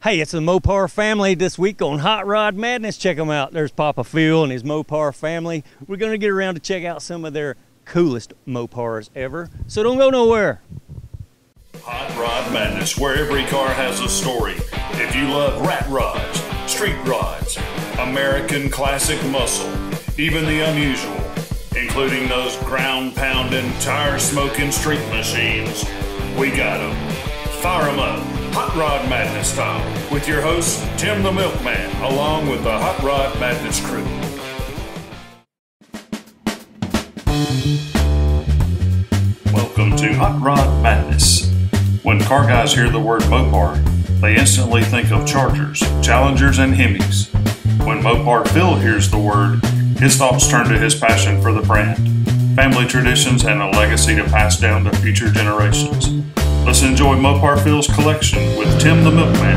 Hey, it's the Mopar family this week on Hot Rod Madness. Check them out. There's Papa Phil and his Mopar family. We're going to get around to check out some of their coolest Mopars ever, so don't go nowhere. Hot Rod Madness, where every car has a story. If you love rat rods, street rods, American classic muscle, even the unusual, including those ground-pounding, tire-smoking street machines, we got them. Fire them up. Hot Rod Madness style, with your host, Tim the Milkman, along with the Hot Rod Madness crew. Welcome to Hot Rod Madness. When car guys hear the word Mopar, they instantly think of Chargers, Challengers, and Hemis. When Mopar Phil hears the word, his thoughts turn to his passion for the brand, family traditions, and a legacy to pass down to future generations. Let's enjoy Mopar Phil's collection with Tim the Milkman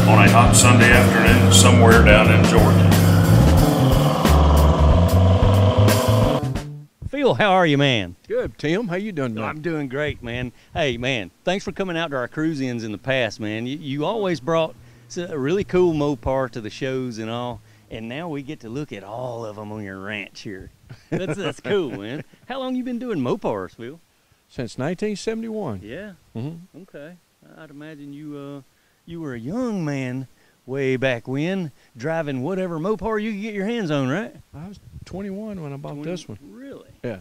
on a hot Sunday afternoon somewhere down in Georgia. Phil, how are you, man? Good, Tim. How you doing tonight? I'm doing great, man. Hey, man, thanks for coming out to our cruise-ins in the past, man. You always brought a really cool Mopar to the shows and all, and now we get to look at all of them on your ranch here. That's cool, man. How long you been doing Mopars, Phil? Since 1971. Yeah. Mm-hmm. Okay. I'd imagine you were a young man way back when, driving whatever Mopar you could get your hands on, right? I was 21 when I bought this one. Really? Yeah.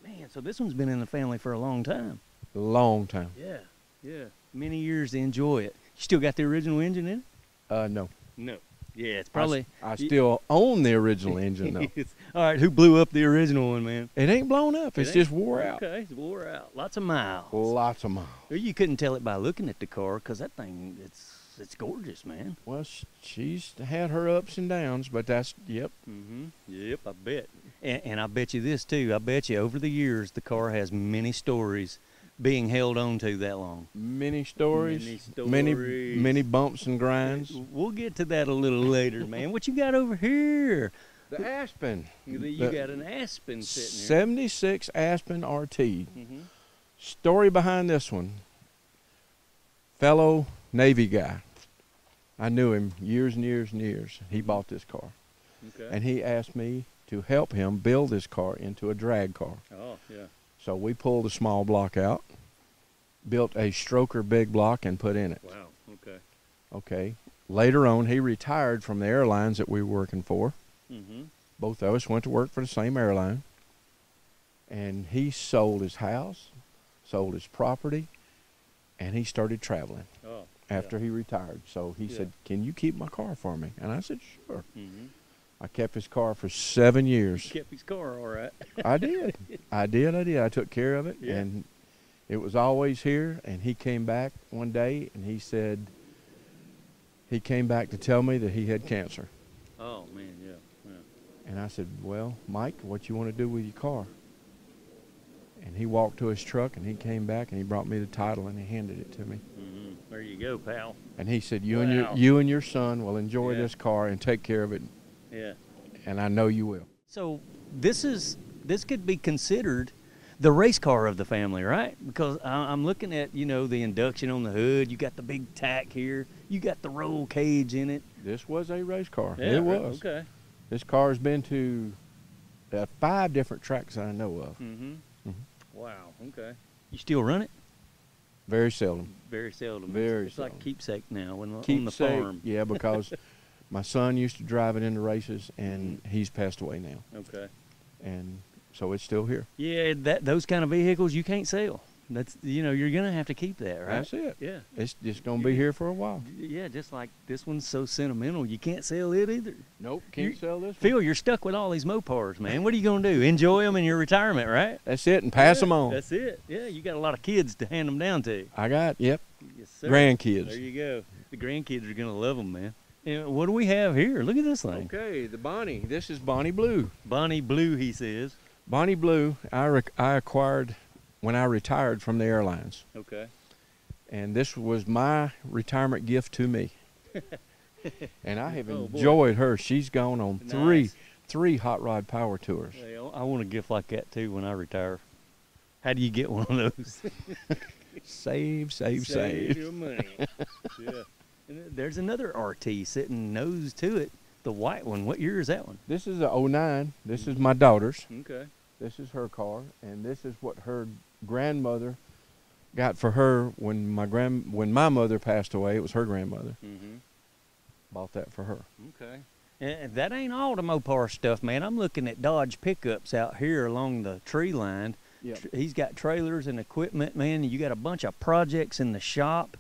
Man, so this one's been in the family for a long time. Long time. Yeah. Yeah. Many years to enjoy it. You still got the original engine in it? No. No. Yeah, it's probably. I still own the original engine, though. All right, who blew up the original one, man? It ain't blown up. It's just wore out. Okay, it's wore out. Lots of miles. Lots of miles. You couldn't tell it by looking at the car, because that thing, it's gorgeous, man. Well, she's had her ups and downs, but that's, yep. Mm-hmm. Yep, I bet. And I bet you this, too. I bet you over the years, the car has many stories being held on to that long. Many stories. Many bumps and grinds. We'll get to that a little later, man. What you got over here? The Aspen. You got an Aspen sitting here. 76 Aspen RT. Mm-hmm. Story behind this one. Fellow Navy guy. I knew him years and years and years. He bought this car. Okay. And he asked me to help him build this car into a drag car. Oh, yeah. So we pulled a small block out, built a stroker big block, and put in it. Wow, okay. Okay. Later on, he retired from the airlines that we were working for. Mm-hmm. Both of us went to work for the same airline. And he sold his house, sold his property, and he started traveling after he retired. So he said, "Can you keep my car for me?" And I said, "Sure." Mm-hmm. I kept his car for 7 years. You kept his car all right. I did. I took care of it, and it was always here. And he came back one day, and he said he came back to tell me that he had cancer. Oh, man, yeah. And I said, "Well, Mike, what you want to do with your car?" And he walked to his truck, and he came back, and he brought me the title, and he handed it to me. Mm-hmm. There you go, pal. And he said, you and your son will enjoy this car and take care of it. Yeah. And I know you will. So this could be considered the race car of the family, right? Because I'm looking at, the induction on the hood. You got the big tack here. You got the roll cage in it. This was a race car. Yeah, it was. Okay. This car has been to 5 different tracks that I know of. Mm-hmm. Mm-hmm. Wow, okay. You still run it? Very seldom. Very seldom. Very it's seldom. like keepsake now on Keepsake, the farm. Yeah, because my son used to drive it in the races, and he's passed away now. Okay. And so it's still here. Yeah, those kind of vehicles you can't sell. That's you're gonna have to keep that, right? That's it. Yeah. It's just gonna be here for a while. Yeah, just like this one's so sentimental, you can't sell it either. Nope, can't sell this one. Phil, you're stuck with all these Mopars, man. What are you gonna do? Enjoy them in your retirement, right? That's it, and pass them on. That's it. Yeah, you got a lot of kids to hand them down to. I got, yep. Yes, sir. Grandkids. There you go. The grandkids are gonna love them, man. And what do we have here? Look at this thing. Okay, the Bonnie. This is Bonnie Blue. Bonnie Blue, he says. Bonnie Blue, I acquired when I retired from the airlines. Okay. And this was my retirement gift to me. And I have enjoyed her. She's gone on three hot rod power tours. Hey, I want a gift like that too when I retire. How do you get one of those? Save your money. Yeah. And there's another RT sitting nose to it, the white one. What year is that one? This is a '09. This is my daughter's. Okay. This is her car, and this is what her grandmother got for her when my mother passed away. It was her grandmother. Mm-hmm. Bought that for her. Okay. And that ain't all the Mopar stuff, man. I'm looking at Dodge pickups out here along the tree line. Yep. He's got trailers and equipment, man. You got a bunch of projects in the shop.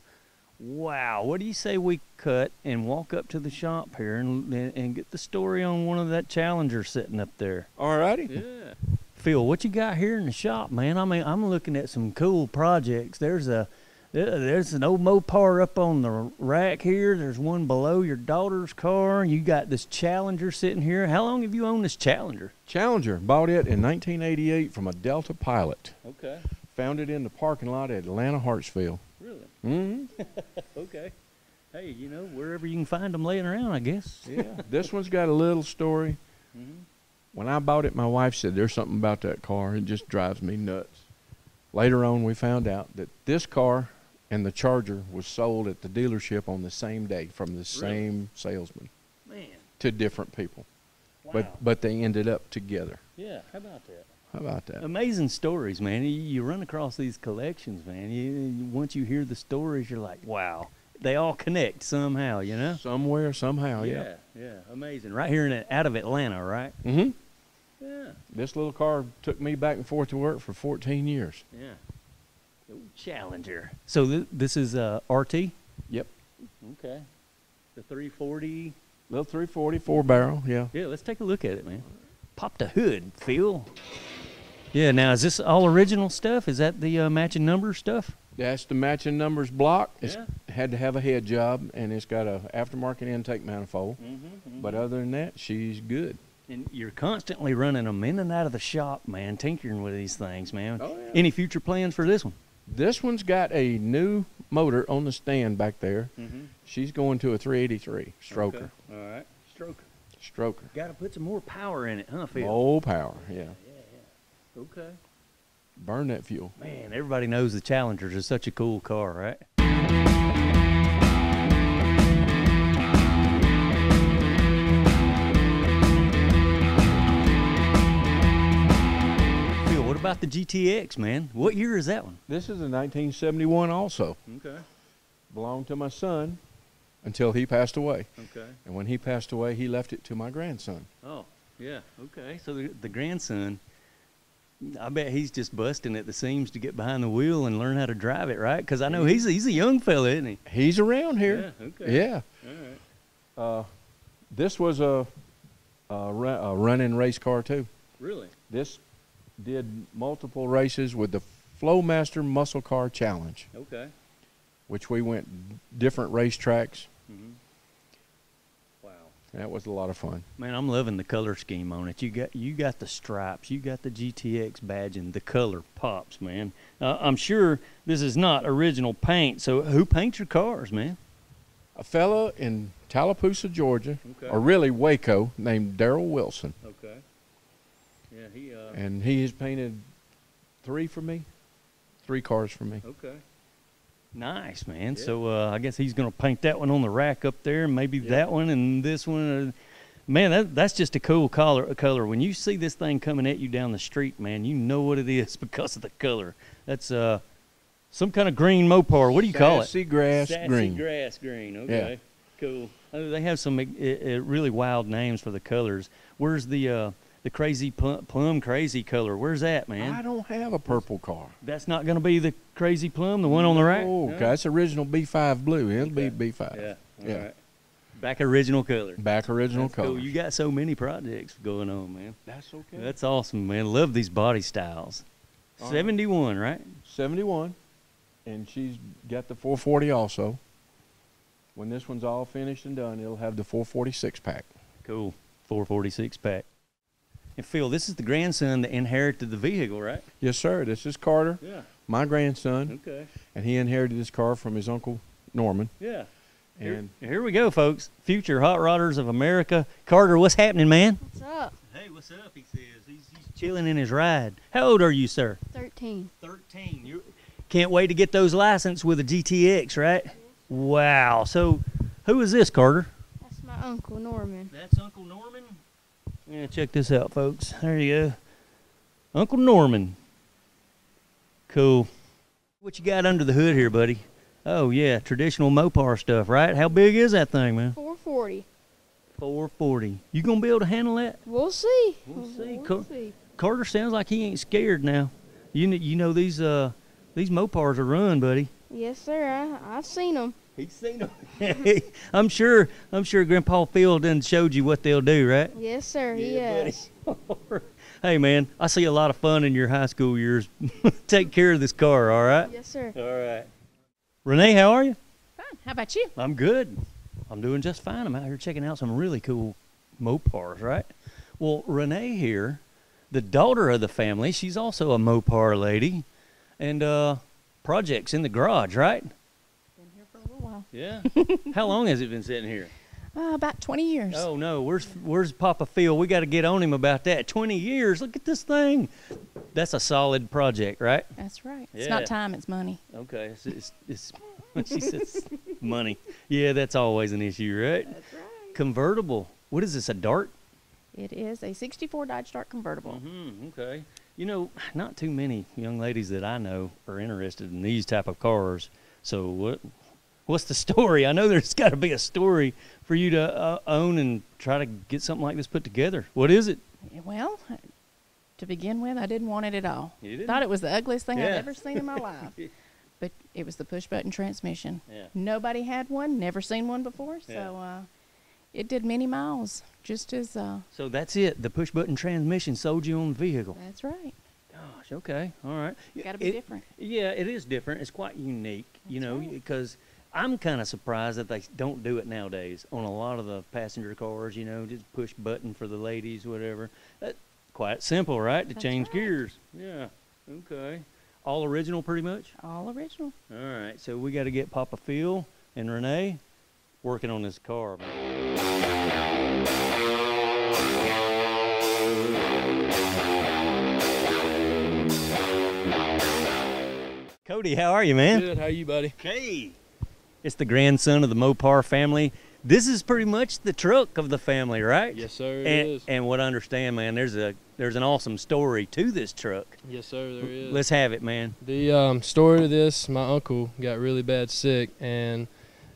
Wow. What do you say we cut and walk up to the shop here and get the story on one of that Challenger sitting up there? All righty. Yeah. Phil, what you got here in the shop, man? I mean, I'm looking at some cool projects. There's an old Mopar up on the rack here. There's one below your daughter's car. You got this Challenger sitting here. How long have you owned this Challenger? Challenger. Bought it in 1988 from a Delta Pilot. Okay. Found it in the parking lot at Atlanta Hartsfield. Really? Mm-hmm. Okay. Hey, you know, wherever you can find them laying around, I guess. Yeah. This one's got a little story. Mm-hmm. When I bought it, my wife said, there's something about that car. It just drives me nuts. Later on, we found out that this car and the Charger was sold at the dealership on the same day from the same salesman. Man. To different people. Wow. But they ended up together. Yeah, how about that? How about that? Amazing stories, man. You run across these collections, man. Once you hear the stories, you're like, wow. They all connect somehow, you know? Somewhere, somehow, yeah. Yeah, amazing. Right here out of Atlanta, right? Mm-hmm. Yeah. This little car took me back and forth to work for 14 years. Yeah. Challenger. So this is RT? Yep. Okay. The 340. Little 340, 4-barrel, yeah. Yeah, let's take a look at it, man. Pop the hood, Phil. Yeah, now is this all original stuff? Is that the matching number stuff? That's the matching numbers block. It Yeah. had to have a head job, and it's got a aftermarket intake manifold. Mm-hmm. But other than that, she's good. And you're constantly running them in and out of the shop, man, tinkering with these things, man. Oh, yeah. Any future plans for this one? This one's got a new motor on the stand back there. Mm-hmm. She's going to a 383 stroker. Okay. All right. Stroker. Got to put some more power in it, huh, Phil? Low power, yeah. Okay. Burn that fuel. Man, everybody knows the Challengers is such a cool car, right? Phil, what about the GTX, man? What year is that one? This is a 1971 also. Okay. Belonged to my son until he passed away. Okay. And when he passed away, he left it to my grandson. Oh, yeah. Okay. So the grandson, I bet he's just busting at the seams to get behind the wheel and learn how to drive it, right? Because I know he's a young fella, isn't he? He's around here. Yeah. Okay. Yeah. All right. This was a running race car too. Really? This did multiple races with the Flowmaster Muscle Car Challenge, Okay. which we went different racetracks. Mm-hmm. Wow. That was a lot of fun. Man, I'm loving the color scheme on it. You got the stripes, you got the GTX badge, and the color pops, man. I'm sure this is not original paint. So who paints your cars, man? A fella in Tallapoosa, Georgia, Okay. or really Waco, named Darrell Wilson. Okay. Yeah, he. And he has painted 3 cars for me. Okay. Nice, man. Yeah. So I guess he's gonna paint that one on the rack up there, and maybe that one and this one. Man, that's just a cool color. When you see this thing coming at you down the street, man, you know what it is because of the color. That's some kind of green Mopar. What do you call it? Sassy grass green. Sassy grass green. Okay. Cool. They have some really wild names for the colors. Where's the crazy plum crazy color? Where's that, man? I don't have a purple car. That's not going to be the crazy plum, the one on the rack? Oh, No? that's original B5 blue. It'll be B5. Yeah. All Yeah. right. Back original color. Back original That's color. cool. You got so many projects going on, man. That's okay. That's awesome, man. Love these body styles. All right. 71, right? 71, and she's got the 440 also. When this one's all finished and done, it'll have the 446 pack. Cool. 446 pack. And Phil, this is the grandson that inherited the vehicle, right? Yes, sir. This is Carter, Yeah. my grandson, Okay. and he inherited this car from his uncle Norman. Yeah. And Here we go, folks. Future Hot Rodders of America. Carter, what's happening, man? What's up? Hey, what's up? He says. He's chilling in his ride. How old are you, sir? 13. 13. You can't wait to get those license with a GTX, right? Wow. So Who is this, Carter? That's my Uncle Norman. That's Uncle Norman? Yeah, check this out, folks. There you go. Uncle Norman. Cool. What you got under the hood here, buddy? Oh, yeah, traditional Mopar stuff, right? How big is that thing, man? 440. 440. You gonna be able to handle that? We'll see. We'll see. We'll see. Carter sounds like he ain't scared now. You know these Mopars are run, buddy. Yes, sir. I've seen them. He's seen them. I'm sure Grandpa Phil done showed you what they'll do, right? Yes, sir. He Yeah, has. Hey, man, I see a lot of fun in your high school years. Take care of this car, all right? Yes, sir. All right. Renee, how are you? Fine. How about you? I'm good. I'm doing just fine. I'm out here checking out some really cool Mopars, right? Well, Renee here, the daughter of the family, she's also a Mopar lady, and projects in the garage, right? Been here for a little while. Yeah. How long has it been sitting here? About 20 years. Oh no, where's Papa Phil? We got to get on him about that. 20 years. Look at this thing. That's a solid project, right? That's right. Yeah. It's not time, it's money. Okay, it's she says money. Yeah, that's always an issue, right? That's right. Convertible. What is this? A Dart? It is a 64 Dodge Dart convertible. Okay. You know, not too many young ladies that I know are interested in these type of cars. So what's the story? I know there's got to be a story for you to own and try to get something like this put together. What is it? Well, to begin with, I didn't want it at all. You didn't? Thought it was the ugliest thing I've Yeah. ever seen in my life. But it was the push-button transmission. Yeah. Nobody had one, never seen one before, so it did many miles, just as... So that's it. The push button transmission sold you on the vehicle. That's right. Gosh, okay, all right. Got to be different. Yeah, it is different. It's quite unique, you That's know, right. because I'm kind of surprised that they don't do it nowadays on a lot of the passenger cars, you know, just push button for the ladies, whatever. Quite simple, right, to That's change right. gears. Yeah, okay. All original pretty much? All original. All right, so we got to get Papa Phil and Renee working on this car, man. Cody, how are you, man? Good, how you, buddy? Okay. It's the grandson of the Mopar family. This is pretty much the truck of the family, right? Yes, sir, it and, is. And what I understand, man, there's an awesome story to this truck. Yes, sir, there is. Let's have it, man. The story to this, my uncle got really bad sick, and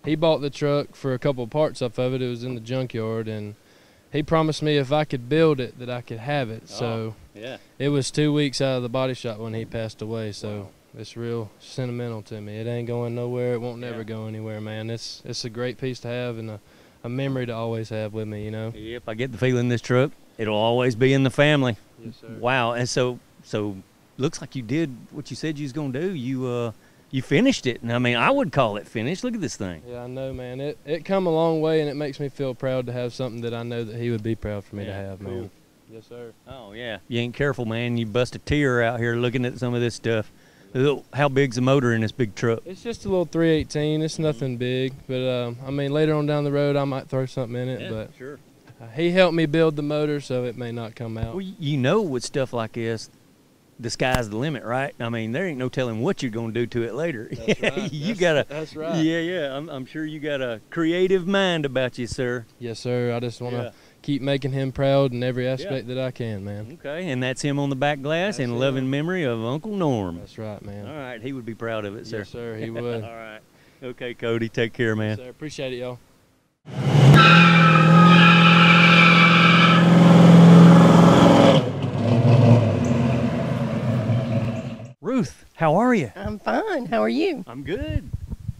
he bought the truck for a couple of parts off of it. It was in the junkyard, and he promised me if I could build it that I could have it. So Yeah. it was 2 weeks out of the body shop when he passed away, so it's real sentimental to me. It ain't going nowhere. It won't never go anywhere, man. It's a great piece to have and a memory to always have with me, you know? Yep, I get the feeling this truck, it'll always be in the family. Yes, sir. Wow, and so looks like you did what you said you was gonna do. You finished it, and I mean, I would call it finished. Look at this thing. Yeah, I know, man. It come a long way, and it makes me feel proud to have something that I know that he would be proud for me to have, cool. man. Yes, sir. Oh yeah, you ain't careful, man. You bust a tear out here looking at some of this stuff. How big's the motor in this big truck? It's just a little 318. It's nothing big, but I mean, later on down the road, I might throw something in it. But sure. he helped me build the motor, so it may not come out. Well, you know, with stuff like this, the sky's the limit, right? I mean, there ain't no telling what you're gonna do to it later. That's right. You gotta. That's right. Yeah. I'm sure you got a creative mind about you, sir. Yes, sir. I just want to Yeah. keep making him proud in every aspect that I can, man. Okay, and that's him on the back glass That's in him. loving memory of Uncle Norm. That's right, man. All right, he would be proud of it, sir. Yes, sir. He would. All right. Okay, Cody, take care, man. Yes, sir. Appreciate it, y'all. Ruth, how are you? I'm fine. How are you? I'm good.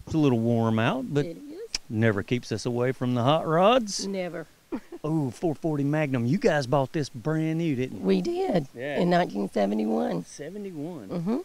It's a little warm out, but It is. never keeps us away from the hot rods. Never. Oh, 440 Magnum. You guys bought this brand new, didn't you? We did Yeah. in 1971. 71. Mm-hmm.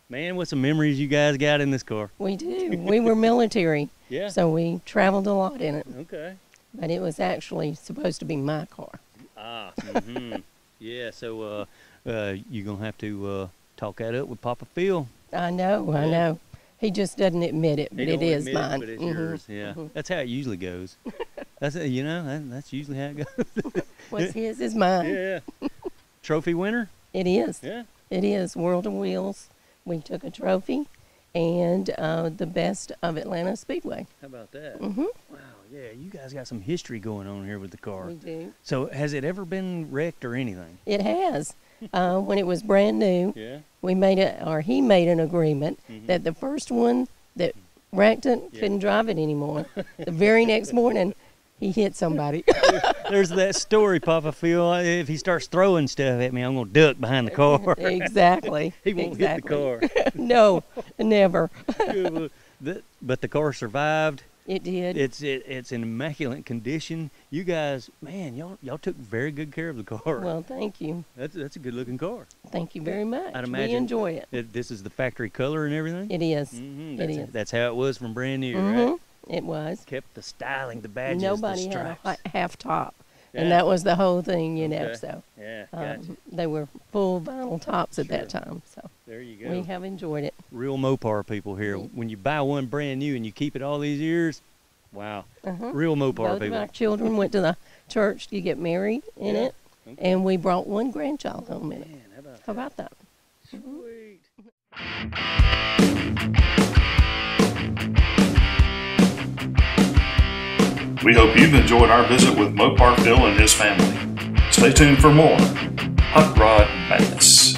Man, what some memories you guys got in this car. We do. We were military, Yeah. so we traveled a lot in it. Okay. But it was actually supposed to be my car. Ah. Mm-hmm. Yeah. So, you gonna have to talk that up with Papa Phil. I know. I Yeah. know. He just doesn't admit it, but He it don't is admit mine. but it's Mhm. yours. Yeah. Mhm. That's how it usually goes. That's that's usually how it goes. What's his is mine. Yeah. Trophy winner. It is. Yeah. It is. World of Wheels. We took a trophy, and the best of Atlanta Speedway. How about that? Mm-hmm. Wow, yeah, you guys got some history going on here with the car. We do. So has it ever been wrecked or anything? It has. When it was brand new, Yeah. we made he made an agreement that the first one that wrecked it couldn't drive it anymore. The very next morning, he hit somebody. There's that story, Papa Phil. If he starts throwing stuff at me, I'm going to duck behind the car. Exactly. He won't hit the car. No, never. But the car survived. It did. It's in immaculate condition. You guys, man, y'all took very good care of the car. Well, thank you. That's a good looking car. Thank you very much. I'd imagine we enjoy it. This is the factory color and everything. It is. Mm-hmm. It is. That's how it was from brand new, Mhm. right? It was. Kept the styling, the badges, Nobody the had stripes. a half top, Yeah. and that was the whole thing, you know. Okay. So Yeah, gotcha. they were full vinyl tops at that Sure. time. So There you go. we have enjoyed it. Real Mopar people here. When you buy one brand new and you keep it all these years, wow. Uh-huh. Real Mopar Both people. of our children went to the church to get married in Yeah. it, and we brought one grandchild home in it. Man, How about that? Sweet. We hope you've enjoyed our visit with Mopar Phil and his family. Stay tuned for more Hot Rod Madness.